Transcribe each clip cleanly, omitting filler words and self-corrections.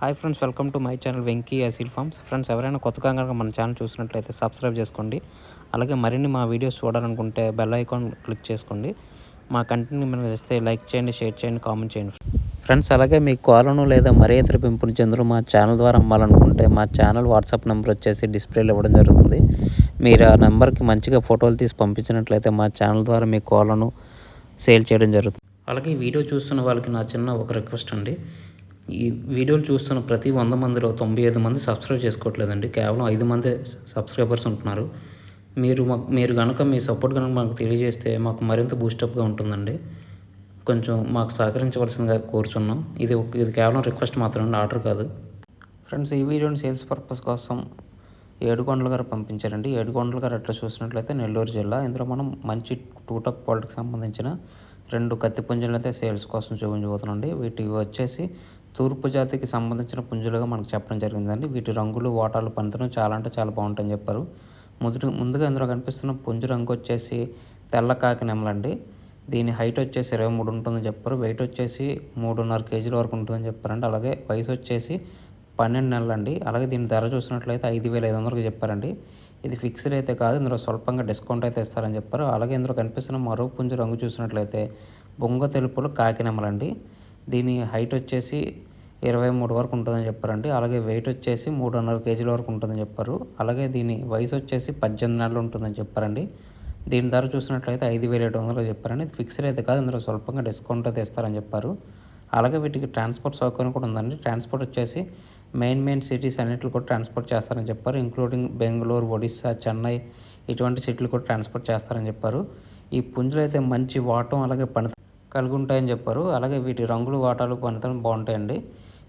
Hi friends, welcome to my channel Venky Aseel farms. Friends, ఎవరైనా కొత్తగా కనుక మన ఛానల్ చూసినట్లయితే సబ్స్క్రైబ్ చేసుకోండి. అలాగే మరిన్ని మా వీడియోస్ చూడాలనుకుంటే బెల్ ఐకాన్ క్లిక్ చేసుకోండి. మా కంటెంట్ మీరు చేస్తే లైక్ చేయండి, షేర్ చేయండి, కామెంట్ చేయండి. ఫ్రెండ్స్, అలాగే మీ కోలను లేదా మరే ఇతర పెంపుడు జంతువులు మా ఛానల్ ద్వారా అమ్మాలనుకుంటే మా ఛానల్ వాట్సాప్ నెంబర్ వచ్చేసి డిస్ప్లేలో ఇవ్వడం జరుగుతుంది. మీరు ఆ నెంబర్కి మంచిగా ఫోటోలు తీసి పంపించినట్లయితే మా ఛానల్ ద్వారా మీ కోలను సేల్ చేయడం జరుగుతుంది. అలాగే ఈ వీడియో చూస్తున్న వాళ్ళకి నా చిన్న ఒక రిక్వెస్ట్ అండి. ఈ వీడియోలు చూస్తున్న ప్రతి 100 మందిలో 95 మంది సబ్స్క్రైబ్ చేసుకోవట్లేదండి. కేవలం 5 మందే సబ్స్క్రైబర్స్ ఉంటున్నారు. మీరు కనుక మీ సపోర్ట్ కనుక మాకు తెలియజేస్తే మాకు మరింత బూస్టప్గా ఉంటుందండి. కొంచెం మాకు సహకరించవలసిందిగా కోరుచున్నాం. ఇది కేవలం రిక్వెస్ట్ మాత్రమే, ఆర్డర్ కాదు. ఫ్రెండ్స్, ఈ వీడియోని సేల్స్ పర్పస్ కోసం ఏడుకొండల గారు పంపించారండి. ఏడుకొండల గారు అట్లా చూసినట్లయితే నెల్లూరు జిల్లా. ఇందులో మనం మంచి టూటప్ క్వాలిటీకి సంబంధించిన 2 కత్తి పుంజులు అయితే సేల్స్ కోసం చూపించబోతున్నాండి. వీటివి వచ్చేసి తూర్పు జాతికి సంబంధించిన పుంజులుగా మనకు చెప్పడం జరిగిందండి. వీటి రంగులు, ఓటాలు, పనితనం చాలా అంటే చాలా బాగుంటాయని చెప్పారు. ముందుగా ఇందులో కనిపిస్తున్న పుంజు రంగు వచ్చేసి తెల్ల కాకి నెమలండి. దీని హైట్ వచ్చేసి 23 ఉంటుందని చెప్పారు. వెయిట్ వచ్చేసి 3.5 కేజీల వరకు ఉంటుందని చెప్పారండి. అలాగే వయసు వచ్చేసి 12 నెలలండి. అలాగే దీని ధర చూసినట్లయితే 5,500కి చెప్పారండి. ఇది ఫిక్స్డ్ అయితే కాదు, ఇందులో స్వల్పంగా డిస్కౌంట్ అయితే ఇస్తారని చెప్పారు. అలాగే ఇందులో కనిపిస్తున్న మరో పుంజు రంగు చూసినట్లయితే బొంగ తెలుపులు కాకి నెమలండి. దీని హైట్ వచ్చేసి 23 వరకు ఉంటుందని చెప్పారండి. అలాగే వెయిట్ వచ్చేసి 3.5 కేజీల వరకు ఉంటుందని చెప్పారు. అలాగే దీని వయసు వచ్చేసి 18 నెలలు ఉంటుందని చెప్పారండి. దీని ధర చూసినట్లయితే 5,700 చెప్పారండి. ఇది ఫిక్స్డ్ అయితే కాదు, ఇందులో స్వల్పంగా డిస్కౌంట్ అయితే ఇస్తారని చెప్పారు. అలాగే వీటికి ట్రాన్స్పోర్ట్ సౌకర్యం కూడా ఉందండి. ట్రాన్స్పోర్ట్ వచ్చేసి మెయిన్ సిటీస్ అన్నింటిలో కూడా ట్రాన్స్పోర్ట్ చేస్తారని చెప్పారు. ఇంక్లూడింగ్ బెంగళూరు, ఒడిస్సా, చెన్నై ఇటువంటి సిటీలు కూడా ట్రాన్స్పోర్ట్ చేస్తారని చెప్పారు. ఈ పుంజులు అయితే మంచి వాటం అలాగే పని కలిగి ఉంటాయని చెప్పారు. అలాగే వీటి రంగులు, వాటాలు, పనితనం బాగుంటాయండి.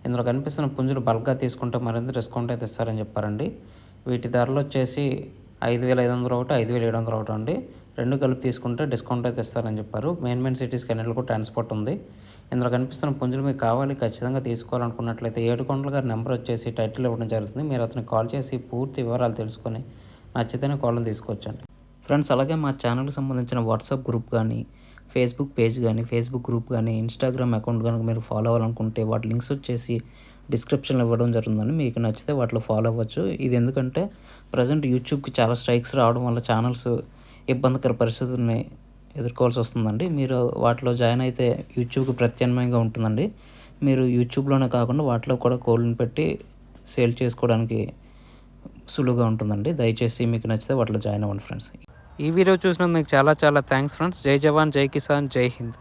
ఇందులో కనిపిస్తున్న పుంజులు బల్క్గా తీసుకుంటే మరింత డిస్కౌంట్ అయితే ఇస్తారని చెప్పారండి. వీటి ధరలు వచ్చేసి 5,500 ఒకటి, 5,700 ఒకటి అండి. 2 కలిపి తీసుకుంటే డిస్కౌంట్ అయితే ఇస్తారని చెప్పారు. మెయిన్ సిటీస్కి అన్నింటిలో కూడా ట్రాన్స్పోర్ట్ ఉంది. ఇందులో కనిపిస్తున్న పుంజులు మీకు కావాలి, ఖచ్చితంగా తీసుకోవాలనుకున్నట్లయితే ఏడుకొండల గారి నెంబర్ వచ్చేసి టైటిల్ ఇవ్వడం జరుగుతుంది. మీరు అతనికి కాల్ చేసి పూర్తి వివరాలు తెలుసుకొని నచ్చితేనే కాల్ని తీసుకోవచ్చండి. ఫ్రెండ్స్, అలాగే మా ఛానల్కి సంబంధించిన వాట్సాప్ గ్రూప్ కానీ, ఫేస్బుక్ పేజ్ కానీ, ఫేస్బుక్ గ్రూప్ కానీ, ఇన్స్టాగ్రామ్ అకౌంట్ కనుక మీరు ఫాలో అవ్వాలనుకుంటే వాటి లింక్స్ వచ్చేసి డిస్క్రిప్షన్లో ఇవ్వడం జరుగుతుందండి. మీకు నచ్చితే వాటిలో ఫాలో అవ్వచ్చు. ఇది ఎందుకంటే ప్రజెంట్ యూట్యూబ్కి చాలా స్ట్రైక్స్ రావడం వల్ల ఛానల్స్ ఇబ్బందికర పరిస్థితుల్ని ఎదుర్కోవాల్సి వస్తుందండి. మీరు వాటిలో జాయిన్ అయితే యూట్యూబ్కి ప్రత్యామ్నాయంగా ఉంటుందండి. మీరు యూట్యూబ్లోనే కాకుండా వాటిలో కూడా కోళ్ళని పెట్టి సేల్ చేసుకోవడానికి సులువుగా ఉంటుందండి. దయచేసి మీకు నచ్చితే వాటిలో జాయిన్ అవ్వండి ఫ్రెండ్స్. ఈ వీడియో చూసినందుకు మీకు చాలా థ్యాంక్స్ ఫ్రెండ్స్. జై జవాన్, జై కిసాన్, జై హింద్.